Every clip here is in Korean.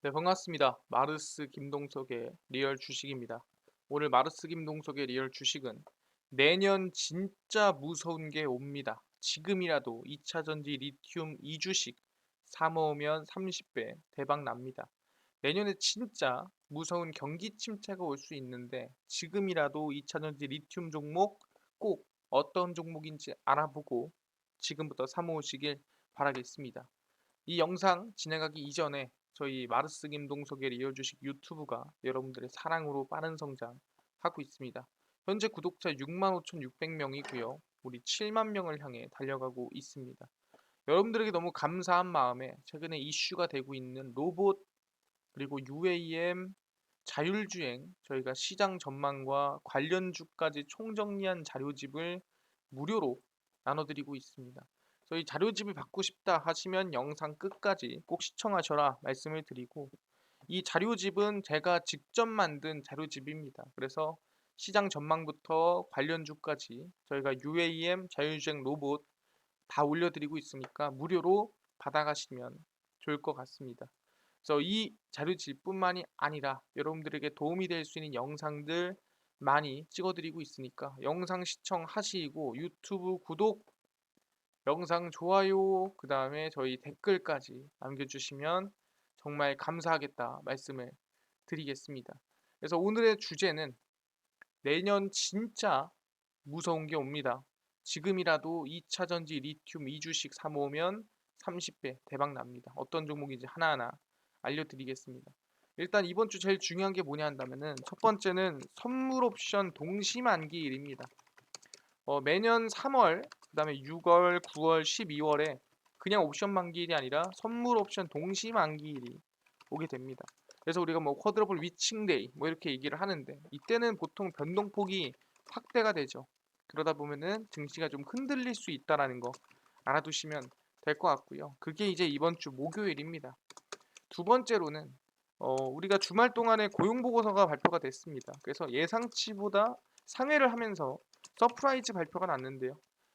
네, 반갑습니다. 마르스 김동석의 리얼 주식입니다. 오늘 마르스 김동석의 리얼 주식은 내년 진짜 무서운 게 옵니다. 지금이라도 2차 전지 리튬 2주식 사 모으면 30배 대박 납니다. 내년에 진짜 무서운 경기 침체가 올 수 있는데 지금이라도 2차 전지 리튬 종목 꼭 어떤 종목인지 알아보고 지금부터 사 모으시길 바라겠습니다. 이 영상 진행하기 이전에 저희 마르스 김동석의 리얼 주식 유튜브가 여러분들의 사랑으로 빠른 성장하고 있습니다. 현재 구독자 65,600명이고요. 우리 7만 명을 향해 달려가고 있습니다. 여러분들에게 너무 감사한 마음에 최근에 이슈가 되고 있는 로봇 그리고 UAM 자율주행 저희가 시장 전망과 관련주까지 총정리한 자료집을 무료로 나눠드리고 있습니다. 저희 자료집을 받고 싶다 하시면 영상 끝까지 꼭 시청하셔라 말씀을 드리고 이 자료집은 제가 직접 만든 자료집입니다. 그래서 시장 전망부터 관련주까지 저희가 UAM 자율주행 로봇 다 올려드리고 있으니까 무료로 받아가시면 좋을 것 같습니다. 그래서 이 자료집뿐만이 아니라 여러분들에게 도움이 될 수 있는 영상들 많이 찍어드리고 있으니까 영상 시청하시고 유튜브 구독, 영상 좋아요, 그 다음에 저희 댓글까지 남겨주시면 정말 감사하겠다 말씀을 드리겠습니다. 그래서 오늘의 주제는 내년 진짜 무서운 게 옵니다. 지금이라도 2차 전지 리튬 2주씩 사 모으면 30배 대박 납니다. 어떤 종목인지 하나하나 알려드리겠습니다. 일단 이번 주 제일 중요한 게 뭐냐 한다면은 첫 번째는 선물 옵션 동시 만기일입니다. 매년 3월, 그다음에 6월, 9월, 12월에 그냥 옵션 만기일이 아니라 선물 옵션 동시 만기일이 오게 됩니다. 그래서 우리가 뭐 쿼드러블 위칭데이 뭐 이렇게 얘기를 하는데 이때는 보통 변동폭이 확대가 되죠. 그러다 보면은 증시가 좀 흔들릴 수 있다라는 거 알아두시면 될 것 같고요. 그게 이제 이번 주 목요일입니다. 두 번째로는 우리가 주말 동안에 고용 보고서가 발표가 됐습니다. 그래서 예상치보다 상회를 하면서 서프라이즈 발표가 났는데요.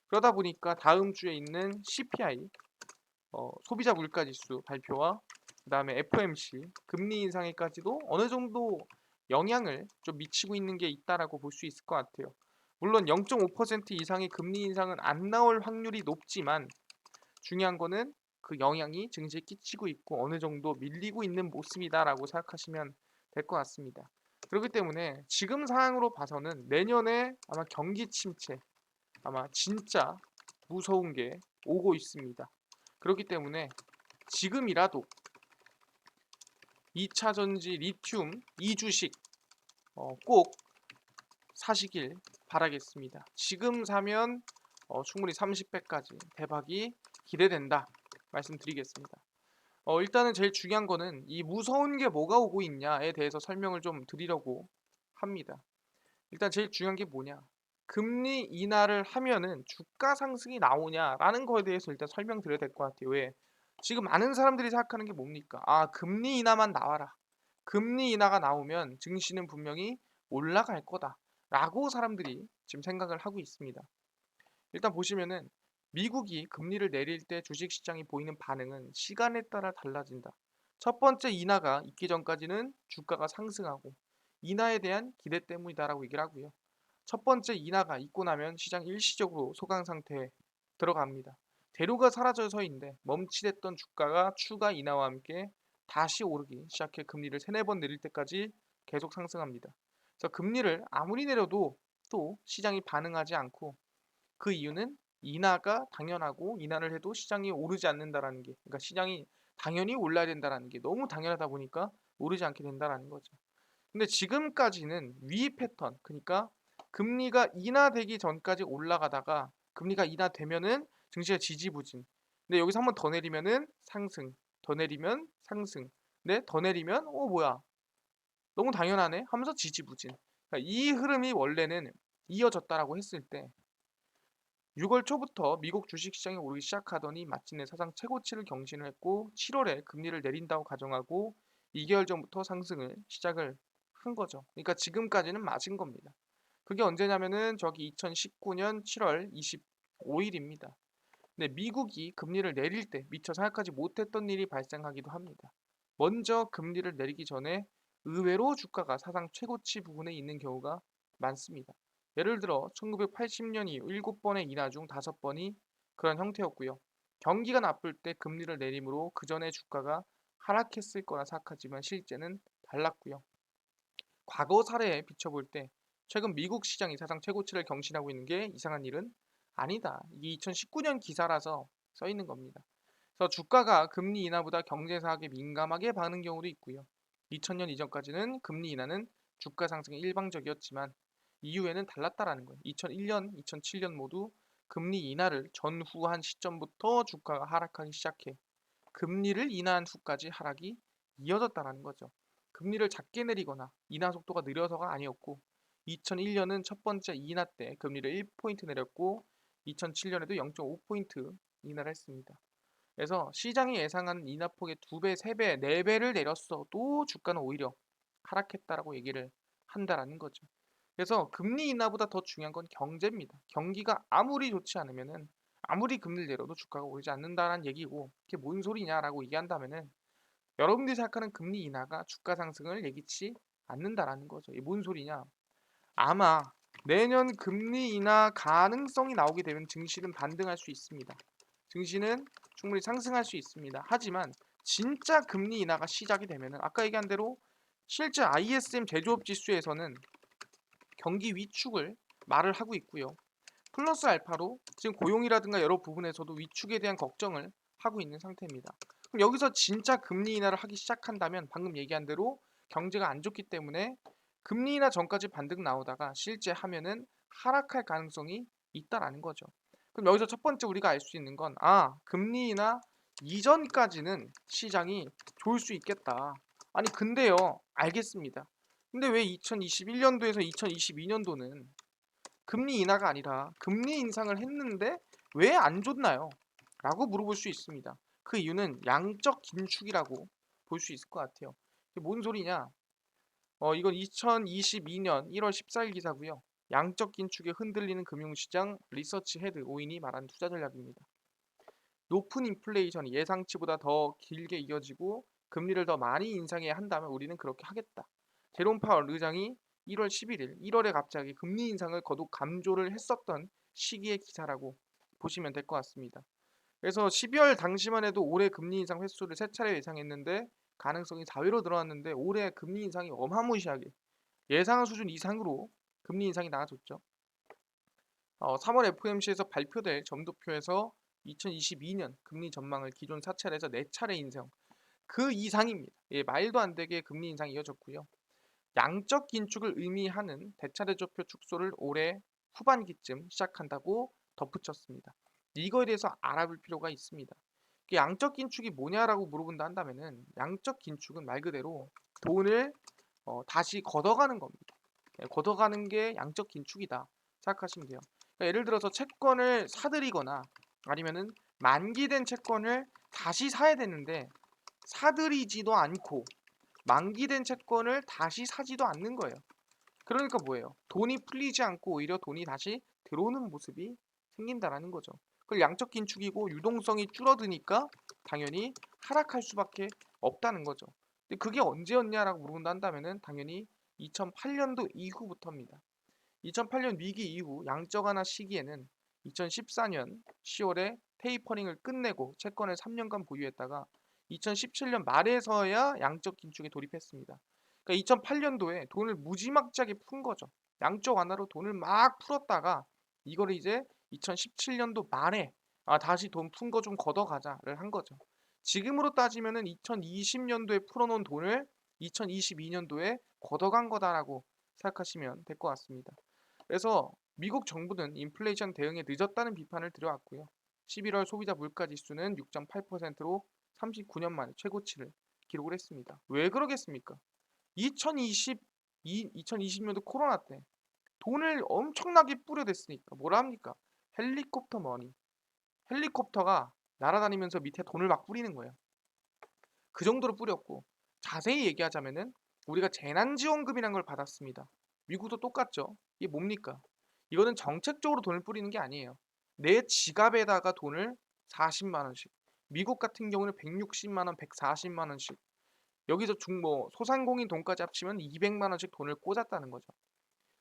그러다 보니까 다음 주에 있는 CPI 소비자 물가 지수 발표와 그다음에 FOMC 금리 인상에까지도 어느 정도 영향을 좀 미치고 있는 게 있다라고 볼 수 있을 것 같아요. 물론 0.5% 이상의 금리 인상은 안 나올 확률이 높지만 중요한 거는 그 영향이 증시에 끼치고 있고 어느 정도 밀리고 있는 모습이다라고 생각하시면 될 것 같습니다. 그렇기 때문에 지금 상황으로 봐서는 내년에 아마 경기 침체, 아마 진짜 무서운 게 오고 있습니다. 그렇기 때문에 지금이라도 2차 전지 리튬 2주식 꼭 사시길 바라겠습니다. 지금 사면 충분히 30배까지 대박이 기대된다 말씀드리겠습니다. 일단은 제일 중요한 거는 이 무서운 게 뭐가 오고 있냐에 대해서 설명을 좀 드리려고 합니다. 일단 제일 중요한 게 뭐냐? 금리 인하를 하면은 주가 상승이 나오냐라는 거에 대해서 일단 설명드려야 될 것 같아요. 왜? 지금 많은 사람들이 생각하는 게 뭡니까? 아, 금리 인하만 나와라. 금리 인하가 나오면 증시는 분명히 올라갈 거다라고 사람들이 지금 생각을 하고 있습니다. 일단 보시면은 미국이 금리를 내릴 때 주식시장이 보이는 반응은 시간에 따라 달라진다. 첫 번째 인하가 있기 전까지는 주가가 상승하고 인하에 대한 기대 때문이다라고 얘기를 하고요. 첫 번째 인하가 있고 나면 시장이 일시적으로 소강 상태에 들어갑니다. 대로가 사라져서인데 멈칫했던 주가가 추가 인하와 함께 다시 오르기 시작해 금리를 세네 번 내릴 때까지 계속 상승합니다. 그래서 금리를 아무리 내려도 또 시장이 반응하지 않고 그 이유는 인하가 당연하고 인하를 해도 시장이 오르지 않는다라는 게 그러니까 시장이 당연히 올라야 된다라는 게 너무 당연하다 보니까 오르지 않게 된다라는 거죠. 근데 지금까지는 위 패턴 그러니까 금리가 인하되기 전까지 올라가다가 금리가 인하되면은 증시가 지지부진. 근데 여기서 한번 더 내리면은 상승, 더 내리면 상승. 근데 더 내리면 뭐야? 너무 당연하네 하면서 지지부진. 그러니까 이 흐름이 원래는 이어졌다라고 했을 때 6월 초부터 미국 주식시장이 오르기 시작하더니 마침내 사상 최고치를 경신을 했고 7월에 금리를 내린다고 가정하고 2개월 전부터 상승을 시작을 한 거죠. 그러니까 지금까지는 맞은 겁니다. 그게 언제냐면은 저기 2019년 7월 25일입니다. 근데 미국이 금리를 내릴 때 미처 생각하지 못했던 일이 발생하기도 합니다. 먼저 금리를 내리기 전에 의외로 주가가 사상 최고치 부근에 있는 경우가 많습니다. 예를 들어 1980년 이후 7번의 인하 중 5번이 그런 형태였고요. 경기가 나쁠 때 금리를 내림으로 그 전에 주가가 하락했을 거라 생각하지만 실제는 달랐고요. 과거 사례에 비춰볼 때 최근 미국 시장이 사상 최고치를 경신하고 있는 게 이상한 일은 아니다. 이게 2019년 기사라서 써 있는 겁니다. 그래서 주가가 금리 인하보다 경제 사학에 민감하게 반응 경우도 있고요. 2000년 이전까지는 금리 인하는 주가 상승이 일방적이었지만 이후에는 달랐다라는 거예요. 2001년, 2007년 모두 금리 인하를 전후한 시점부터 주가가 하락하기 시작해 금리를 인하한 후까지 하락이 이어졌다라는 거죠. 금리를 작게 내리거나 인하 속도가 느려서가 아니었고 2001년은 첫 번째 인하 때 금리를 1포인트 내렸고 2007년에도 0.5포인트 인하를 했습니다. 그래서 시장이 예상하는 인하폭의 2배, 3배, 4배를 내렸어도 주가는 오히려 하락했다라고 얘기를 한다라는 거죠. 그래서 금리 인하보다 더 중요한 건 경제입니다. 경기가 아무리 좋지 않으면은 아무리 금리를 내려도 주가가 오르지 않는다라는 얘기고 그게 뭔 소리냐라고 얘기한다면은 여러분들이 생각하는 금리 인하가 주가 상승을 예기치 않는다라는 거죠. 이게 뭔 소리냐? 아마 내년 금리 인하 가능성이 나오게 되면 증시는 반등할 수 있습니다. 증시는 충분히 상승할 수 있습니다. 하지만 진짜 금리 인하가 시작이 되면은 아까 얘기한 대로 실제 ISM 제조업 지수에서는 경기 위축을 말을 하고 있고요. 플러스 알파로 지금 고용이라든가 여러 부분에서도 위축에 대한 걱정을 하고 있는 상태입니다. 그럼 여기서 진짜 금리 인하를 하기 시작한다면 방금 얘기한 대로 경제가 안 좋기 때문에 금리 인하 전까지 반등 나오다가 실제 하면은 하락할 가능성이 있다라는 거죠. 그럼 여기서 첫 번째 우리가 알 수 있는 건 금리 인하 이전까지는 시장이 좋을 수 있겠다. 아니 근데요. 알겠습니다. 근데 왜 2021년도에서 2022년도는 금리 인하가 아니라 금리 인상을 했는데 왜 안 좋나요? 라고 물어볼 수 있습니다. 그 이유는 양적 긴축이라고 볼 수 있을 것 같아요. 이게 뭔 소리냐? 이건 2022년 1월 14일 기사고요. 양적 긴축에 흔들리는 금융시장 리서치 헤드 오인이 말한 투자 전략입니다. 높은 인플레이션이 예상치보다 더 길게 이어지고 금리를 더 많이 인상해야 한다면 우리는 그렇게 하겠다. 제롬 파월 의장이 1월 11일, 1월에 갑자기 금리 인상을 거듭 감조를 했었던 시기의 기사라고 보시면 될 것 같습니다. 그래서 12월 당시만 해도 올해 금리 인상 횟수를 3차례 예상했는데 가능성이 4회로 늘어났는데 올해 금리 인상이 어마무시하게 예상한 수준 이상으로 금리 인상이 나아졌죠. 3월 FOMC에서 발표될 점도표에서 2022년 금리 전망을 기존 4차례에서 4차례 인상, 그 이상입니다. 예, 말도 안 되게 금리 인상이 이어졌고요. 양적 긴축을 의미하는 대차대조표 축소를 올해 후반기쯤 시작한다고 덧붙였습니다. 이거에 대해서 알아볼 필요가 있습니다. 양적 긴축이 뭐냐라고 물어본다 한다면은 양적 긴축은 말 그대로 돈을 다시 걷어가는 겁니다. 예, 걷어가는 게 양적 긴축이다 생각하시면 돼요. 그러니까 예를 들어서 채권을 사들이거나 아니면은 만기된 채권을 다시 사야 되는데 사들이지도 않고 만기된 채권을 다시 사지도 않는 거예요. 그러니까 뭐예요? 돈이 풀리지 않고 오히려 돈이 다시 들어오는 모습이 생긴다라는 거죠. 그걸 양적 긴축이고 유동성이 줄어드니까 당연히 하락할 수밖에 없다는 거죠. 근데 그게 언제였냐라고 물어본다 한다면은 당연히 2008년도 이후부터입니다. 2008년 위기 이후 양적 완화 시기에는 2014년 10월에 테이퍼링을 끝내고 채권을 3년간 보유했다가 2017년 말에서야 양적 긴축에 돌입했습니다. 그러니까 2008년도에 돈을 무지막지하게 푼 거죠. 양적 완화로 돈을 막 풀었다가 이거를 이제 2017년도 말에 다시 돈 푼 거 좀 걷어가자를 한 거죠. 지금으로 따지면은 2020년도에 풀어놓은 돈을 2022년도에 걷어간 거다라고 생각하시면 될 것 같습니다. 그래서 미국 정부는 인플레이션 대응에 늦었다는 비판을 들여왔고요. 11월 소비자 물가 지수는 6.8%로 39년 만에 최고치를 기록을 했습니다. 왜 그러겠습니까? 2020년도 코로나 때 돈을 엄청나게 뿌려댔으니까 뭐라 합니까? 헬리콥터 머니. 헬리콥터가 날아다니면서 밑에 돈을 막 뿌리는 거예요. 그 정도로 뿌렸고 자세히 얘기하자면은 우리가 재난지원금이라는 걸 받았습니다. 미국도 똑같죠. 이게 뭡니까? 이거는 정책적으로 돈을 뿌리는 게 아니에요. 내 지갑에다가 돈을 40만 원씩. 미국 같은 경우는 160만 원, 140만 원씩. 여기서 뭐 소상공인 돈까지 합치면 200만 원씩 돈을 꽂았다는 거죠.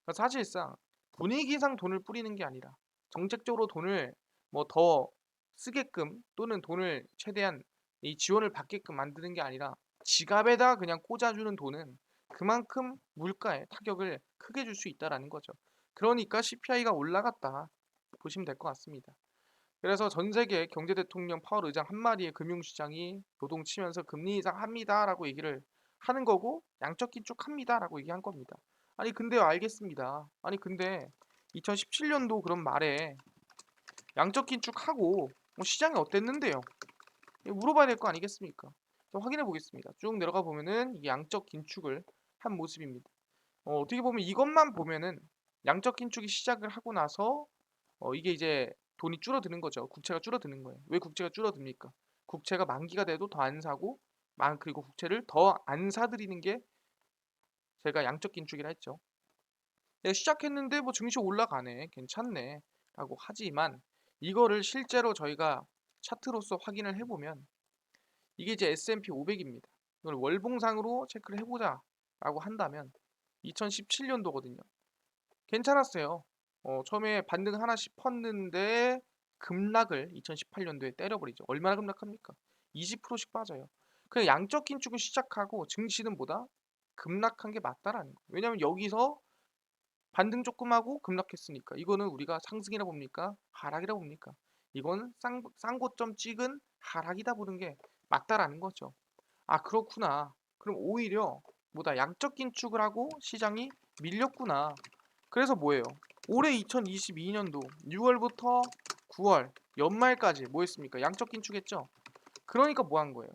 그러니까 사실상 분위기상 돈을 뿌리는 게 아니라 정책적으로 돈을 뭐 더 쓰게끔 또는 돈을 최대한 이 지원을 받게끔 만드는 게 아니라 지갑에다 그냥 꽂아주는 돈은 그만큼 물가에 타격을 크게 줄 수 있다라는 거죠. 그러니까 CPI가 올라갔다 보시면 될 것 같습니다. 그래서 전 세계 경제 대통령 파월 의장 한 마리의 금융시장이 요동치면서 금리 인상합니다라고 얘기를 하는 거고 양적 긴축합니다라고 얘기한 겁니다. 아니 근데요 알겠습니다. 아니 근데 2017년도 그런 말에 양적 긴축하고 뭐 시장이 어땠는데요? 이거 물어봐야 될 거 아니겠습니까? 좀 확인해 보겠습니다. 쭉 내려가 보면은 이 양적 긴축을 한 모습입니다. 어떻게 보면 이것만 보면은 양적 긴축이 시작을 하고 나서 이게 이제 돈이 줄어드는 거죠. 국채가 줄어드는 거예요. 왜 국채가 줄어듭니까? 국채가 만기가 돼도 더 안 사고 그리고 국채를 더 안 사들이는 게 제가 양적 긴축이라 했죠. 내가 시작했는데 뭐 증시 올라가네, 괜찮네 라고 하지만 이거를 실제로 저희가 차트로서 확인을 해보면 이게 이제 S&P 500입니다. 이걸 월봉상으로 체크를 해보자 라고 한다면 2017년도거든요. 괜찮았어요. 처음에 반등 하나씩 펐는데 급락을 2018년도에 때려버리죠. 얼마나 급락합니까? 20%씩 빠져요. 그냥 양적 긴축을 시작하고 증시는 뭐다? 급락한 게 맞다라는 거예요. 왜냐면 여기서 반등 조금 하고 급락했으니까 이거는 우리가 상승이라 봅니까? 하락이라 봅니까? 이건 쌍고점 찍은 하락이다 보는 게 맞다라는 거죠. 아 그렇구나. 그럼 오히려 뭐다 양적 긴축을 하고 시장이 밀렸구나. 그래서 뭐예요? 올해 2022년도 6월부터 9월 연말까지 뭐 했습니까? 양적 긴축했죠? 그러니까 뭐 한 거예요?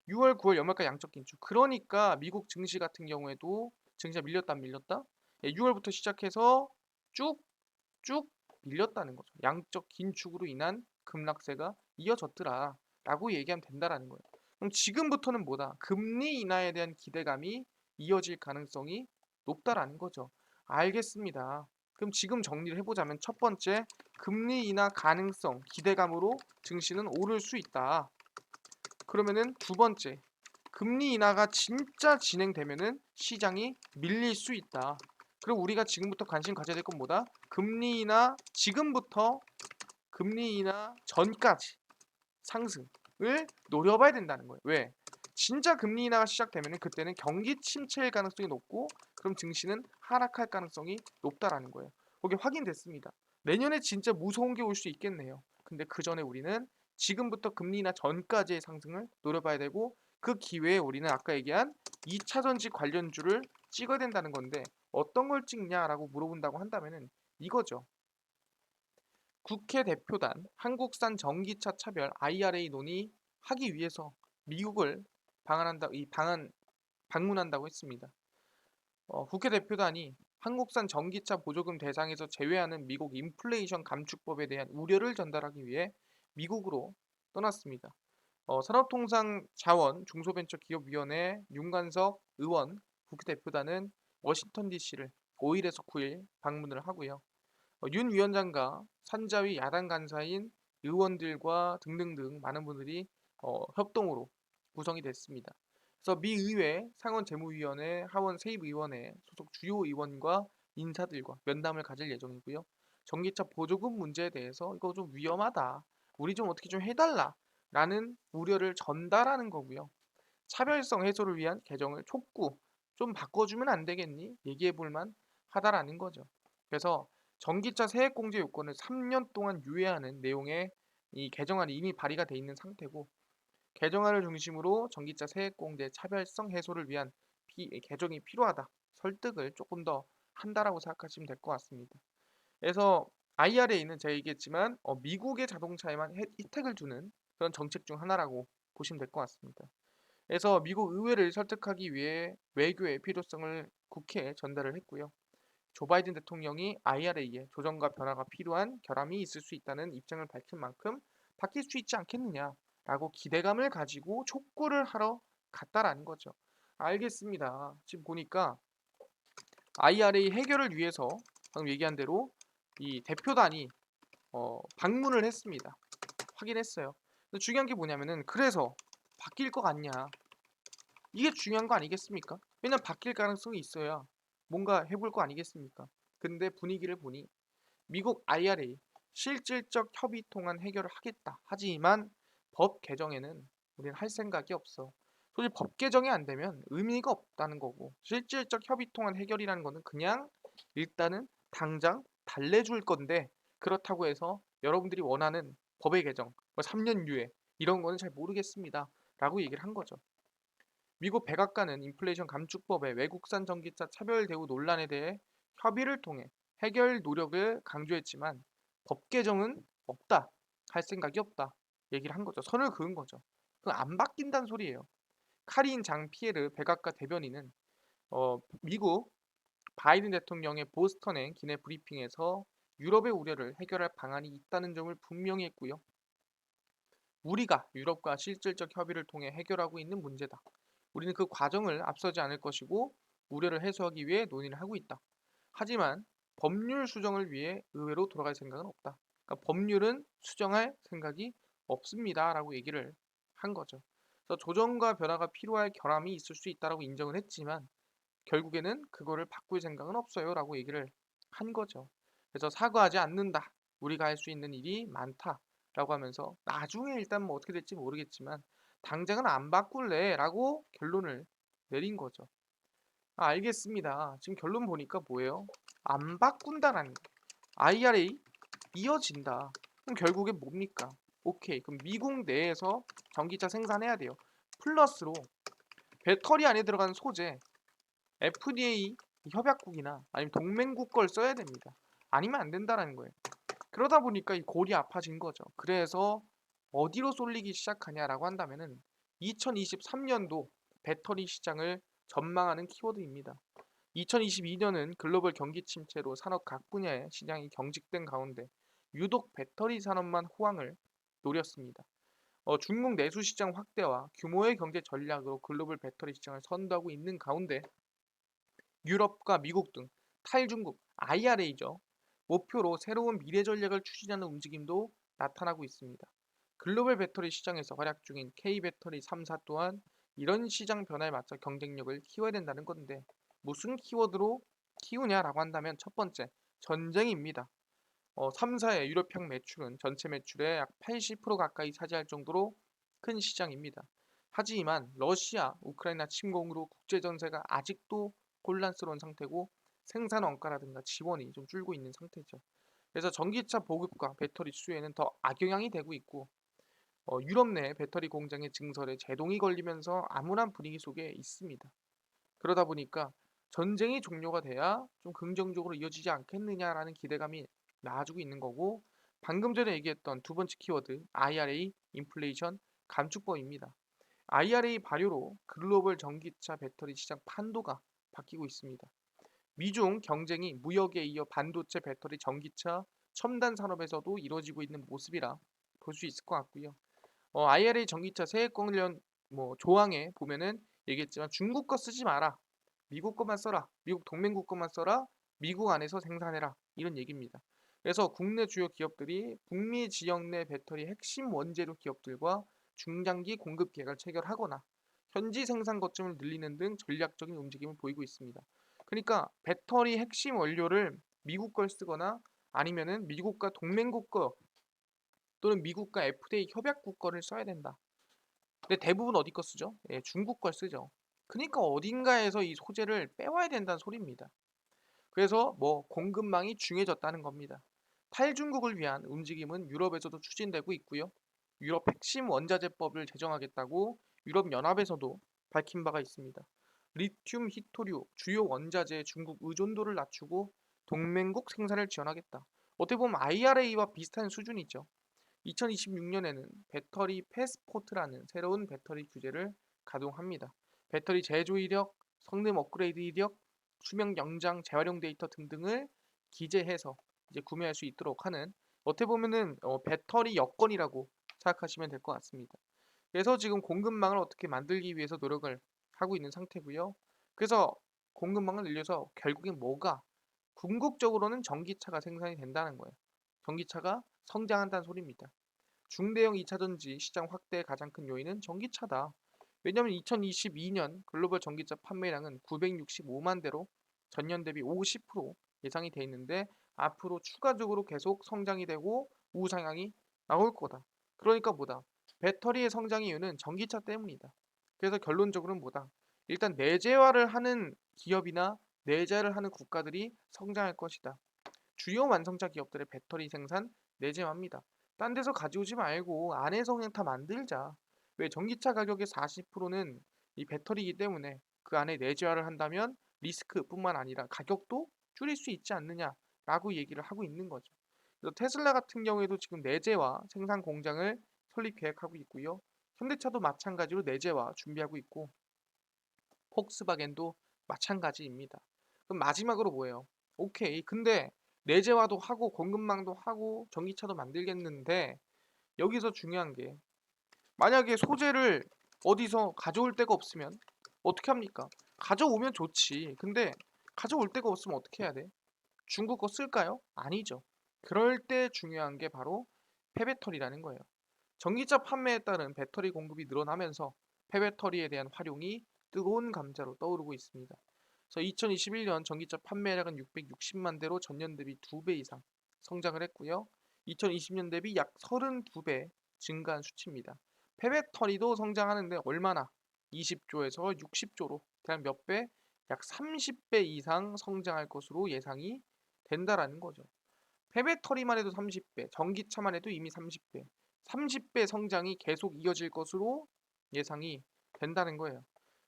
6월, 9월 연말까지 양적 긴축. 그러니까 미국 증시 같은 경우에도 증시가 밀렸다 안 밀렸다? 6월부터 시작해서 쭉 밀렸다는 거죠. 양적 긴축으로 인한 급락세가 이어졌더라 라고 얘기하면 된다라는 거예요. 그럼 지금부터는 뭐다? 금리 인하에 대한 기대감이 이어질 가능성이 높다라는 거죠. 알겠습니다. 그럼 지금 정리를 해보자면 첫 번째, 금리 인하 가능성, 기대감으로 증시는 오를 수 있다. 그러면은 두 번째, 금리 인하가 진짜 진행되면은 시장이 밀릴 수 있다. 그리고 우리가 지금부터 관심 가져야 될 건 뭐다? 금리 인하 지금부터 금리 인하 전까지 상승을 노려봐야 된다는 거예요. 왜? 진짜 금리 인하가 시작되면 그때는 경기 침체일 가능성이 높고 그럼 증시는 하락할 가능성이 높다라는 거예요. 거기 확인됐습니다. 내년에 진짜 무서운 게 올 수 있겠네요. 근데 그 전에 우리는 지금부터 금리 인하 전까지의 상승을 노려봐야 되고 그 기회에 우리는 아까 얘기한 2차전지 관련주를 찍어야 된다는 건데 어떤 걸 찍냐라고 물어본다고 한다면은 이거죠. 국회 대표단 한국산 전기차 차별 IRA 논의하기 위해서 미국을 방문한다고 했습니다. 국회 대표단이 한국산 전기차 보조금 대상에서 제외하는 미국 인플레이션 감축법에 대한 우려를 전달하기 위해 미국으로 떠났습니다. 산업통상자원 중소벤처기업위원회 윤관석 의원 국회 대표단은 워싱턴 DC를 5일에서 9일 방문을 하고요. 윤 위원장과 산자위 야당 간사인 의원들과 등등등 많은 분들이 협동으로 구성이 됐습니다. 그래서 미 의회 상원재무위원회, 하원 세입의원회 소속 주요 의원과 인사들과 면담을 가질 예정이고요. 전기차 보조금 문제에 대해서 이거 좀 위험하다. 우리 좀 어떻게 좀 해달라라는 우려를 전달하는 거고요. 차별성 해소를 위한 개정을 촉구 좀 바꿔주면 안 되겠니? 얘기해 볼만 하다라는 거죠. 그래서 전기차 세액공제 요건을 3년 동안 유예하는 내용의 이 개정안이 이미 발의가 돼 있는 상태고 개정안을 중심으로 전기차 세액공제 차별성 해소를 위한 개정이 필요하다. 설득을 조금 더 한다라고 생각하시면 될 것 같습니다. 그래서 IRA는 제가 얘기했지만 미국의 자동차에만 혜택을 주는 그런 정책 중 하나라고 보시면 될 것 같습니다. 그래서 미국 의회를 설득하기 위해 외교의 필요성을 국회에 전달을 했고요. 조 바이든 대통령이 IRA에 조정과 변화가 필요한 결함이 있을 수 있다는 입장을 밝힌 만큼 바뀔 수 있지 않겠느냐라고 기대감을 가지고 촉구를 하러 갔다라는 거죠. 알겠습니다. 지금 보니까 IRA 해결을 위해서 방금 얘기한 대로 이 대표단이 방문을 했습니다. 확인했어요. 근데 중요한 게 뭐냐면은 그래서 바뀔 것 같냐? 이게 중요한 거 아니겠습니까? 왜냐면 바뀔 가능성이 있어야 뭔가 해볼 거 아니겠습니까? 근데 분위기를 보니 미국 IRA 실질적 협의 통한 해결을 하겠다. 하지만 법 개정에는 우리는 할 생각이 없어. 솔직히 법 개정이 안 되면 의미가 없다는 거고 실질적 협의 통한 해결이라는 거는 그냥 일단은 당장 달래줄 건데 그렇다고 해서 여러분들이 원하는 법의 개정, 뭐 3년 유예 이런 거는 잘 모르겠습니다. 라고 얘기를 한 거죠. 미국 백악관은 인플레이션 감축법의 외국산 전기차 차별 대우 논란에 대해 협의를 통해 해결 노력을 강조했지만 법 개정은 없다. 할 생각이 없다. 얘기를 한 거죠. 선을 그은 거죠. 그건 안 바뀐다는 소리예요. 카린 장 피에르 백악관 대변인은 미국 바이든 대통령의 보스턴행 기내 브리핑에서 유럽의 우려를 해결할 방안이 있다는 점을 분명히 했고요. 우리가 유럽과 실질적 협의를 통해 해결하고 있는 문제다. 우리는 그 과정을 앞서지 않을 것이고 우려를 해소하기 위해 논의를 하고 있다. 하지만 법률 수정을 위해 의회로 돌아갈 생각은 없다. 그러니까 법률은 수정할 생각이 없습니다라고 얘기를 한 거죠. 그래서 조정과 변화가 필요할 결함이 있을 수 있다라고 인정을 했지만 결국에는 그거를 바꿀 생각은 없어요라고 얘기를 한 거죠. 그래서 사과하지 않는다. 우리가 할 수 있는 일이 많다라고 하면서 나중에 일단 뭐 어떻게 될지 모르겠지만 당장은 안 바꿀래라고 결론을 내린 거죠. 아, 알겠습니다. 지금 결론 보니까 뭐예요? 안 바꾼다라는 거. IRA 이어진다. 그럼 결국에 뭡니까? 오케이. 그럼 미국 내에서 전기차 생산해야 돼요. 플러스로 배터리 안에 들어가는 소재 FDA 협약국이나 아니면 동맹국 걸 써야 됩니다. 아니면 안 된다라는 거예요. 그러다 보니까 이 골이 아파진 거죠. 그래서 어디로 쏠리기 시작하냐라고 한다면은 2023년도 배터리 시장을 전망하는 키워드입니다. 2022년은 글로벌 경기 침체로 산업 각 분야의 시장이 경직된 가운데 유독 배터리 산업만 호황을 노렸습니다. 중국 내수 시장 확대와 규모의 경제 전략으로 글로벌 배터리 시장을 선도하고 있는 가운데 유럽과 미국 등 탈중국 IRA죠. 목표로 새로운 미래 전략을 추진하는 움직임도 나타나고 있습니다. 글로벌 배터리 시장에서 활약 중인 K배터리 3사 또한 이런 시장 변화에 맞춰 경쟁력을 키워야 된다는 건데 무슨 키워드로 키우냐라고 한다면 첫 번째 전쟁입니다. 3사의 유럽향 매출은 전체 매출의 약 80% 가까이 차지할 정도로 큰 시장입니다. 하지만 러시아, 우크라이나 침공으로 국제 전세가 아직도 혼란스러운 상태고 생산 원가라든가 지원이 좀 줄고 있는 상태죠. 그래서 전기차 보급과 배터리 수요에는 더 악영향이 되고 있고 유럽 내 배터리 공장의 증설에 제동이 걸리면서 암울한 분위기 속에 있습니다. 그러다 보니까 전쟁이 종료가 돼야 좀 긍정적으로 이어지지 않겠느냐라는 기대감이 나아지고 있는 거고 방금 전에 얘기했던 두 번째 키워드 IRA, 인플레이션, 감축법입니다. IRA 발효로 글로벌 전기차 배터리 시장 판도가 바뀌고 있습니다. 미중 경쟁이 무역에 이어 반도체, 배터리, 전기차, 첨단 산업에서도 이루어지고 있는 모습이라 볼 수 있을 것 같고요. IRA 전기차 세액 관련 뭐 조항에 보면은 얘기했지만 중국 거 쓰지 마라. 미국 것만 써라. 미국 동맹국 것만 써라. 미국 안에서 생산해라. 이런 얘기입니다. 그래서 국내 주요 기업들이 북미 지역 내 배터리 핵심 원재료 기업들과 중장기 공급 계약을 체결하거나 현지 생산 거점을 늘리는 등 전략적인 움직임을 보이고 있습니다. 그러니까 배터리 핵심 원료를 미국 걸 쓰거나 아니면은 미국과 동맹국 거 또는 미국과 FDA 협약국 거를 써야 된다. 근데 대부분 어디 거 쓰죠? 예, 중국 걸 쓰죠. 그러니까 어딘가에서 이 소재를 빼와야 된다는 소리입니다. 그래서 뭐 공급망이 중요해졌다는 겁니다. 탈중국을 위한 움직임은 유럽에서도 추진되고 있고요. 유럽 핵심 원자재법을 제정하겠다고 유럽 연합에서도 밝힌 바가 있습니다. 리튬, 히토류, 주요 원자재의 중국 의존도를 낮추고 동맹국 생산을 지원하겠다. 어떻게 보면 IRA와 비슷한 수준이죠. 2026년에는 배터리 패스포트라는 새로운 배터리 규제를 가동합니다. 배터리 제조 이력, 성능 업그레이드 이력, 수명 연장, 재활용 데이터 등등을 기재해서 이제 구매할 수 있도록 하는 어떻게 보면은 배터리 여건이라고 생각하시면 될 것 같습니다. 그래서 지금 공급망을 어떻게 만들기 위해서 노력을 하고 있는 상태고요. 그래서 공급망을 늘려서 결국엔 뭐가 궁극적으로는 전기차가 생산이 된다는 거예요. 전기차가 성장한다는 소리입니다. 중대형 2차 전지 시장 확대의 가장 큰 요인은 전기차다. 왜냐하면 2022년 글로벌 전기차 판매량은 965만 대로 전년 대비 50% 예상이 돼 있는데 앞으로 추가적으로 계속 성장이 되고 우상향이 나올 거다. 그러니까 뭐다? 배터리의 성장 이유는 전기차 때문이다. 그래서 결론적으로는 뭐다? 일단 내재화를 하는 기업이나 내재화를 하는 국가들이 성장할 것이다. 주요 완성차 기업들의 배터리 생산 내재화입니다. 딴 데서 가져오지 말고 안에서 그냥 다 만들자. 왜 전기차 가격의 40%는 이 배터리이기 때문에 그 안에 내재화를 한다면 리스크뿐만 아니라 가격도 줄일 수 있지 않느냐라고 얘기를 하고 있는 거죠. 그래서 테슬라 같은 경우에도 지금 내재화 생산 공장을 설립 계획하고 있고요. 현대차도 마찬가지로 내재화 준비하고 있고 폭스바겐도 마찬가지입니다. 그럼 마지막으로 뭐예요? 오케이. 근데 내재화도 하고 공급망도 하고 전기차도 만들겠는데 여기서 중요한 게 만약에 소재를 어디서 가져올 데가 없으면 어떻게 합니까? 가져오면 좋지. 근데 가져올 데가 없으면 어떻게 해야 돼? 중국 거 쓸까요? 아니죠. 그럴 때 중요한 게 바로 폐배터리라는 거예요. 전기차 판매에 따른 배터리 공급이 늘어나면서 폐배터리에 대한 활용이 뜨거운 감자로 떠오르고 있습니다. 그래서 2021년 전기차 판매량은 660만 대로 전년 대비 2배 이상 성장을 했고요. 2020년 대비 약 32배 증가한 수치입니다. 폐배터리도 성장하는데 얼마나? 20조에서 60조로 대략 몇 배? 약 30배 이상 성장할 것으로 예상이 된다라는 거죠. 폐배터리만 해도 30배, 전기차만 해도 이미 30배, 30배 성장이 계속 이어질 것으로 예상이 된다는 거예요.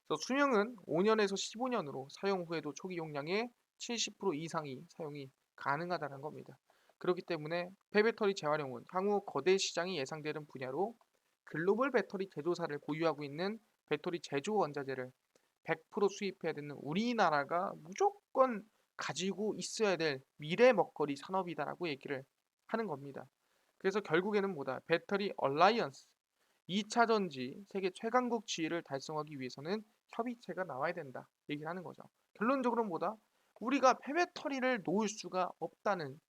그래서 수명은 5년에서 15년으로 사용 후에도 초기 용량의 70% 이상이 사용이 가능하다는 겁니다. 그렇기 때문에 폐배터리 재활용은 향후 거대 시장이 예상되는 분야로 글로벌 배터리 제조사를 보유하고 있는 배터리 제조 원자재를 100% 수입해야 되는 우리나라가 무조건 가지고 있어야 될 미래 먹거리 산업이다라고 얘기를 하는 겁니다. 그래서 결국에는 뭐다? 배터리 얼라이언스 2차 전지 세계 최강국 지위를 달성하기 위해서는 협의체가 나와야 된다 얘기를 하는 거죠. 결론적으로 뭐다? 우리가 폐배터리를 놓을 수가 없다는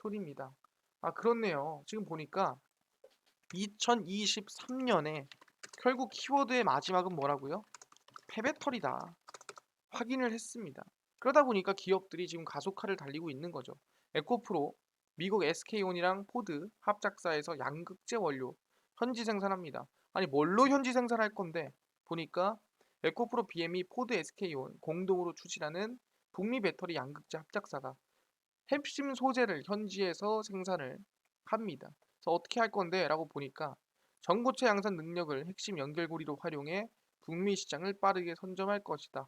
소리입니다. 아 그렇네요. 지금 보니까 2023년에 결국 키워드의 마지막은 뭐라고요? 폐배터리다. 확인을 했습니다. 그러다 보니까 기업들이 지금 가속화를 달리고 있는 거죠. 에코프로, 미국 SK온이랑 포드 합작사에서 양극재 원료 현지 생산합니다. 아니 뭘로 현지 생산할 건데 보니까 에코프로 BM이 포드 SK온 공동으로 추진하는 북미 배터리 양극재 합작사가 핵심 소재를 현지에서 생산을 합니다. 그래서 어떻게 할 건데? 라고 보니까 전고체 양산 능력을 핵심 연결고리로 활용해 북미 시장을 빠르게 선점할 것이다.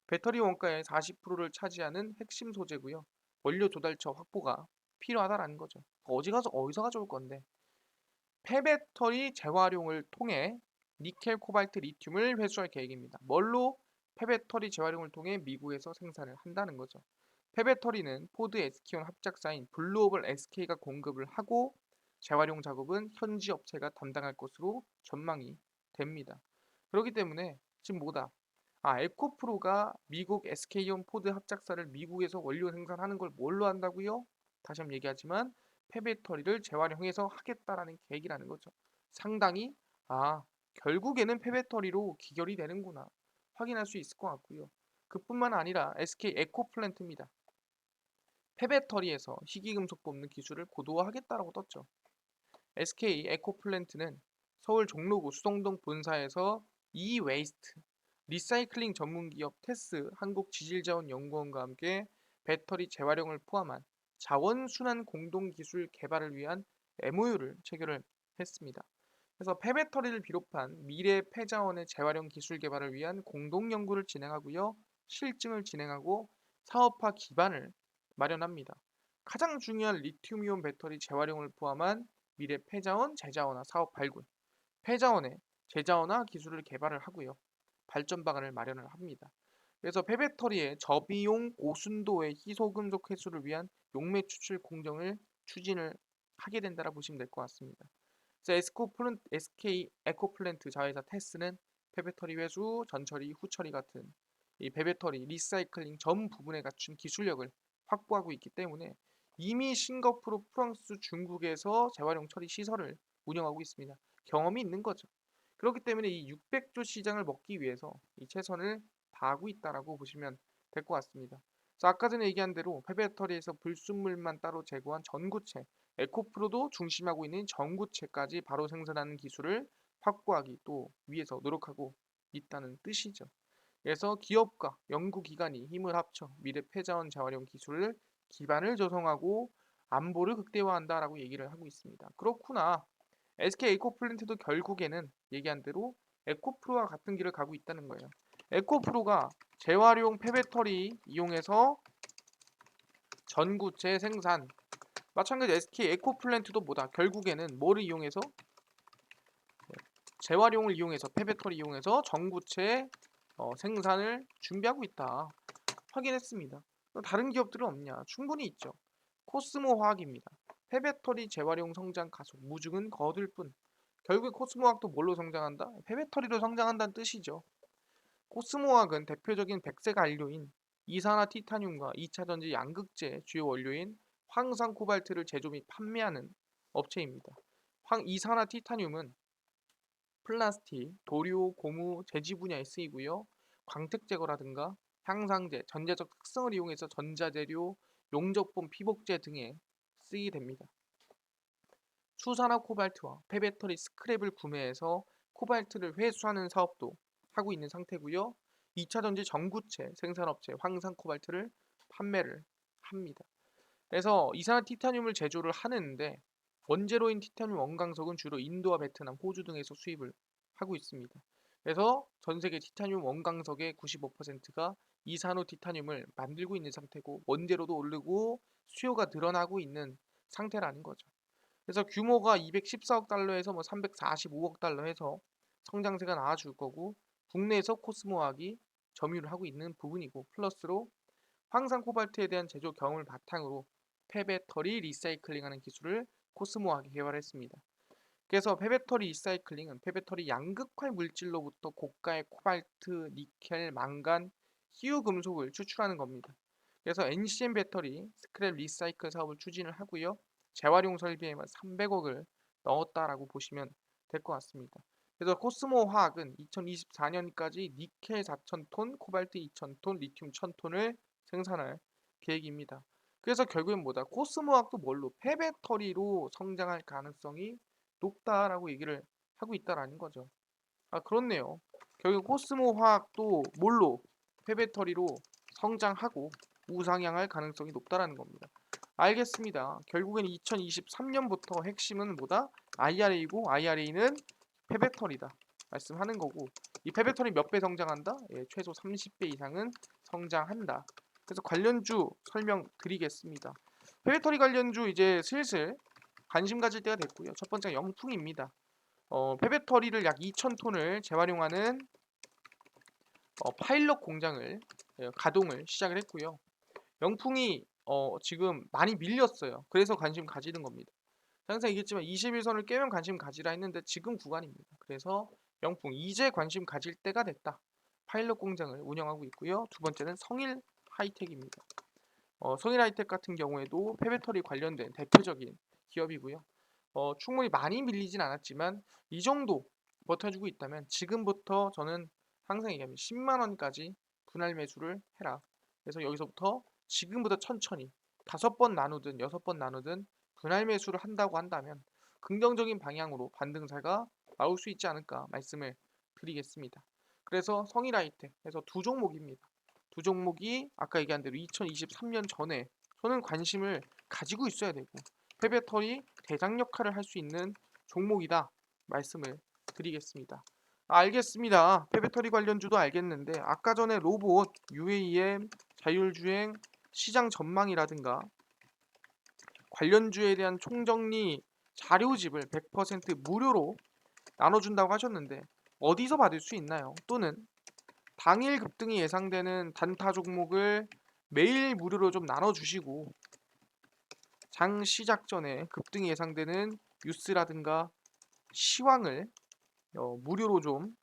배터리 원가의 40%를 차지하는 핵심 소재고요. 원료 조달처 확보가 필요하다라는 거죠. 어디서 가져올 건데? 폐배터리 재활용을 통해 니켈, 코발트, 리튬을 회수할 계획입니다. 뭘로? 폐배터리 재활용을 통해 미국에서 생산을 한다는 거죠. 폐배터리는 포드 SK온 합작사인 블루오벌 SK가 공급을 하고 재활용 작업은 현지 업체가 담당할 것으로 전망이 됩니다. 그렇기 때문에 지금 뭐다? 에코프로가 미국 SK온 포드 합작사를 미국에서 원료 생산하는 걸 뭘로 한다고요? 다시 한번 얘기하지만 폐배터리를 재활용해서 하겠다라는 계획이라는 거죠. 상당히 아 결국에는 폐배터리로 기결이 되는구나 확인할 수 있을 것 같고요. 그뿐만 아니라 SK 에코플랜트입니다. 폐배터리에서 희귀금속 뽑는 기술을 고도화하겠다라고 떴죠. SK 에코플랜트는 서울 종로구 수성동 본사에서 이웨이스트 리사이클링 전문기업 테스 한국지질자원연구원과 함께 배터리 재활용을 포함한 자원순환 공동기술 개발을 위한 MOU를 체결을 했습니다. 그래서 폐배터리를 비롯한 미래 폐자원의 재활용 기술 개발을 위한 공동 연구를 진행하고요. 실증을 진행하고 사업화 기반을 마련합니다. 가장 중요한 리튬이온 배터리 재활용을 포함한 미래 폐자원, 재자원화 사업 발굴, 폐자원의 재자원화 기술을 개발을 하고요. 발전 방안을 마련을 합니다. 그래서 폐배터리의 저비용 고순도의 희소금속 회수를 위한 용매 추출 공정을 추진을 하게 된다고 보시면 될 것 같습니다. 그래서 SK 에코플랜트 자회사 테스는 폐배터리 회수, 전처리, 후처리 같은 이 폐배터리 리사이클링 전 부분에 갖춘 기술력을 확보하고 있기 때문에 이미 싱가포르, 프랑스, 중국에서 재활용 처리 시설을 운영하고 있습니다. 경험이 있는 거죠. 그렇기 때문에 이 600조 시장을 먹기 위해서 이 최선을 다하고 있다라고 보시면 될 것 같습니다. 그래서 아까 전에 얘기한 대로 폐배터리에서 불순물만 따로 제거한 전구체, 에코프로도 중심하고 있는 전구체까지 바로 생산하는 기술을 확보하기 또 위해서 노력하고 있다는 뜻이죠. 그래서 기업과 연구기관이 힘을 합쳐 미래 폐자원 재활용 기술을 기반을 조성하고 안보를 극대화한다라고 얘기를 하고 있습니다. 그렇구나. SK 에코플랜트도 결국에는 얘기한 대로 에코프로와 같은 길을 가고 있다는 거예요. 에코프로가 재활용 폐배터리 이용해서 전구체 생산. 마찬가지 SK 에코플랜트도 뭐다? 결국에는 뭐를 이용해서 재활용을 이용해서 폐배터리 이용해서 전구체 생산을 준비하고 있다. 확인했습니다. 다른 기업들은 없냐? 충분히 있죠. 코스모 화학입니다. 폐배터리 재활용 성장 가속, 무증은 거둘 뿐. 결국 코스모 화학도 뭘로 성장한다? 폐배터리로 성장한다는 뜻이죠. 코스모 화학은 대표적인 백색 안료인 이산화 티타늄과 2차 전지 양극재 주요 원료인 황산 코발트를 제조 및 판매하는 업체입니다. 이산화 티타늄은 플라스틱, 도료, 고무, 제지 분야에 쓰이고요. 광택 제거라든가 향상제, 전자적 특성을 이용해서 전자재료, 용접품, 피복제 등에 쓰이게 됩니다. 수산화 코발트와 폐배터리 스크랩을 구매해서 코발트를 회수하는 사업도 하고 있는 상태고요. 2차 전지 전구체 생산업체 황산 코발트를 판매를 합니다. 그래서 이산화 티타늄을 제조를 하는데 원재료인 티타늄 원광석은 주로 인도와 베트남, 호주 등에서 수입을 하고 있습니다. 그래서 전 세계 티타늄 원광석의 95%가 이산화 티타늄을 만들고 있는 상태고 원재료도 오르고 수요가 늘어나고 있는 상태라는 거죠. 그래서 규모가 214억 달러에서 뭐 345억 달러 해서 성장세가 나와줄 거고 국내에서 코스모학이 점유를 하고 있는 부분이고 플러스로 황산 코발트에 대한 제조 경험을 바탕으로 폐배터리 리사이클링하는 기술을 코스모학이 개발했습니다. 그래서 폐배터리 리사이클링은 폐배터리 양극화 물질로부터 고가의 코발트, 니켈, 망간, 희유 금속을 추출하는 겁니다. 그래서 NCM 배터리 스크랩 리사이클 사업을 추진을 하고요. 재활용 설비에만 300억을 넣었다라고 보시면 될 것 같습니다. 그래서 코스모 화학은 2024년까지 니켈 4,000톤, 코발트 2,000톤, 리튬 1,000톤을 생산할 계획입니다. 그래서 결국엔 뭐다? 코스모 화학도 뭘로? 폐배터리로 성장할 가능성이 높다라고 얘기를 하고 있다라는 거죠. 아, 그렇네요. 결국 코스모 화학도 뭘로? 폐배터리로 성장하고 우상향할 가능성이 높다라는 겁니다. 알겠습니다. 결국엔 2023년부터 핵심은 뭐다? IRA이고 IRA는 폐배터리다. 말씀하는 거고 이 폐배터리 몇 배 성장한다? 예, 최소 30배 이상은 성장한다. 그래서 관련주 설명드리겠습니다. 폐배터리 관련주 이제 슬슬 관심 가질 때가 됐고요. 첫 번째가 영풍입니다. 폐배터리를 약 2,000톤을 재활용하는 파일럿 공장을 가동을 시작을 했고요. 영풍이 지금 많이 밀렸어요. 그래서 관심 가지는 겁니다. 항상 얘기했지만 21선을 깨면 관심 가지라 했는데 지금 구간입니다. 그래서 영풍 이제 관심 가질 때가 됐다. 파일럿 공장을 운영하고 있고요. 두 번째는 성일 하이텍입니다. 성일 하이텍 같은 경우에도 폐배터리 관련된 대표적인 기업이고요. 충분히 많이 밀리진 않았지만 이 정도 버텨주고 있다면 지금부터 저는 항상 얘기합니다. 10만 원까지 분할 매수를 해라. 그래서 여기서부터 지금부터 천천히 5번 나누든 6번 나누든 분할 매수를 한다고 한다면 긍정적인 방향으로 반등세가 나올 수 있지 않을까 말씀을 드리겠습니다. 그래서 성일 하이텍 해서 두 종목입니다. 두 종목이 아까 얘기한 대로 2023년 전에 저는 관심을 가지고 있어야 되고 폐배터리 대장 역할을 할 수 있는 종목이다 말씀을 드리겠습니다. 알겠습니다. 폐배터리 관련주도 알겠는데 아까 전에 로봇, UAM, 자율주행, 시장 전망이라든가 관련주에 대한 총정리 자료집을 100% 무료로 나눠준다고 하셨는데 어디서 받을 수 있나요? 또는 당일 급등이 예상되는 단타 종목을 매일 무료로 좀 나눠주시고 장 시작 전에 급등이 예상되는 뉴스라든가 시황을 무료로 좀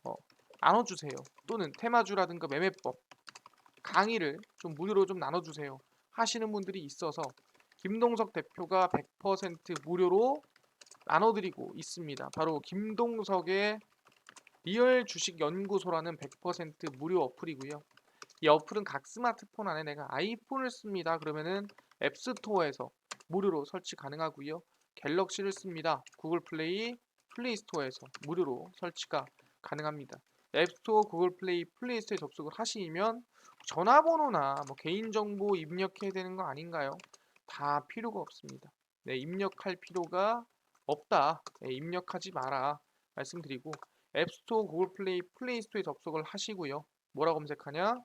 어, 나눠주세요. 또는 테마주라든가 매매법 강의를 좀 무료로 좀 나눠주세요. 하시는 분들이 있어서 김동석 대표가 100% 무료로 나눠드리고 있습니다. 바로 김동석의 리얼 주식 연구소라는 100% 무료 어플이고요. 이 어플은 각 스마트폰 안에 내가 아이폰을 씁니다. 그러면은 앱스토어에서 무료로 설치 가능하고요. 갤럭시를 씁니다. 구글 플레이, 플레이 스토어에서 무료로 설치가 가능합니다. 앱스토어, 구글 플레이, 플레이 스토어에 접속을 하시면 전화번호나 뭐 개인정보 입력해야 되는 거 아닌가요? 다 필요가 없습니다. 네, 입력할 필요가 없다. 네, 입력하지 마라. 말씀드리고 앱스토어, 구글 플레이, 플레이 스토어에 접속을 하시고요. 뭐라 검색하냐?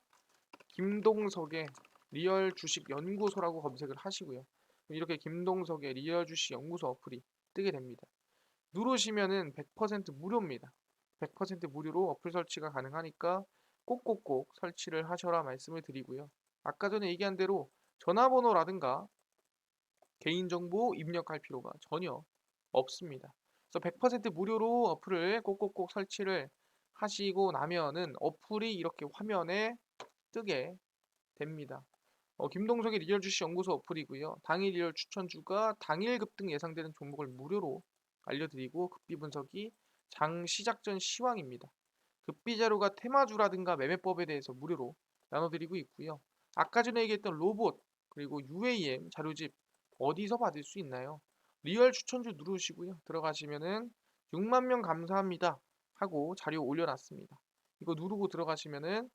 김동석의 리얼 주식 연구소라고 검색을 하시고요. 이렇게 김동석의 리얼 주식 연구소 어플이 뜨게 됩니다. 누르시면은 100% 무료입니다. 100% 무료로 어플 설치가 가능하니까 꼭꼭꼭 설치를 하셔라 말씀을 드리고요. 아까 전에 얘기한 대로 전화번호라든가 개인정보 입력할 필요가 전혀 없습니다. 그래서 100% 무료로 어플을 꼭꼭꼭 설치를 하시고 나면은 어플이 이렇게 화면에 뜨게 됩니다. 김동석의 리얼 주식 연구소 어플이고요. 당일 리얼 추천주가 당일 급등 예상되는 종목을 무료로 알려드리고 급비 분석이 장 시작 전 시황입니다. 급비 자료가 테마주라든가 매매법에 대해서 무료로 나눠드리고 있고요. 아까 전에 얘기했던 로봇 그리고 UAM 자료집 어디서 받을 수 있나요? 리얼 추천주 누르시고요. 들어가시면은 6만 명 감사합니다 하고 자료 올려놨습니다. 이거 누르고 들어가시면은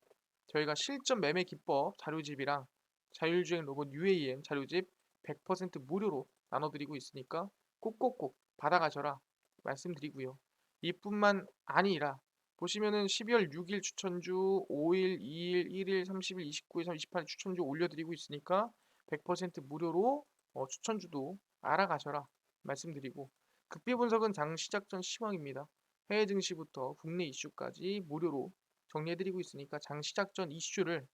저희가 실전 매매 기법 자료집이랑 자율주행 로봇 UAM 자료집 100% 무료로 나눠드리고 있으니까 꼭꼭꼭 받아가셔라 말씀드리고요. 이뿐만 아니라 보시면은 12월 6일 추천주, 5일, 2일, 1일, 30일, 29일, 28일 추천주 올려드리고 있으니까 100% 무료로 추천주도 알아가셔라 말씀드리고 급비 분석은 장 시작 전 시황입니다. 해외 증시부터 국내 이슈까지 무료로 정리해드리고 있으니까 장 시작 전 이슈를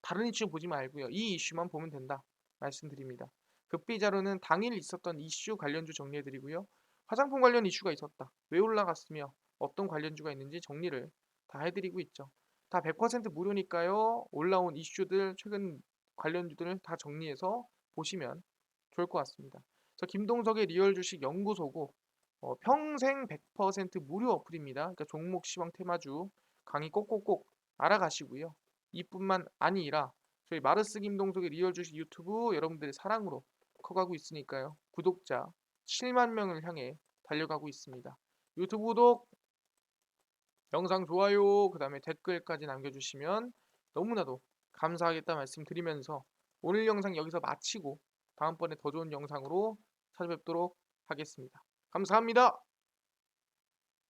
다른 이슈 보지 말고요. 이 이슈만 보면 된다 말씀드립니다. 급비 자료는 당일 있었던 이슈 관련주 정리해드리고요. 화장품 관련 이슈가 있었다. 왜 올라갔으며 어떤 관련주가 있는지 정리를 다 해드리고 있죠. 다 100% 무료니까요. 올라온 이슈들 최근 관련주들을 다 정리해서 보시면 좋을 것 같습니다. 그래서 김동석의 리얼 주식 연구소고 평생 100% 무료 어플입니다. 그러니까 종목 시황 테마주 강의 꼭꼭꼭 알아가시고요. 이뿐만 아니라 저희 마르스 김동석의 리얼 주식 유튜브 여러분들의 사랑으로 커가고 있으니까요. 구독자 7만 명을 향해 달려가고 있습니다. 유튜브 구독, 영상 좋아요, 그 다음에 댓글까지 남겨주시면 너무나도 감사하겠다 말씀드리면서 오늘 영상 여기서 마치고 다음번에 더 좋은 영상으로 찾아뵙도록 하겠습니다. 감사합니다.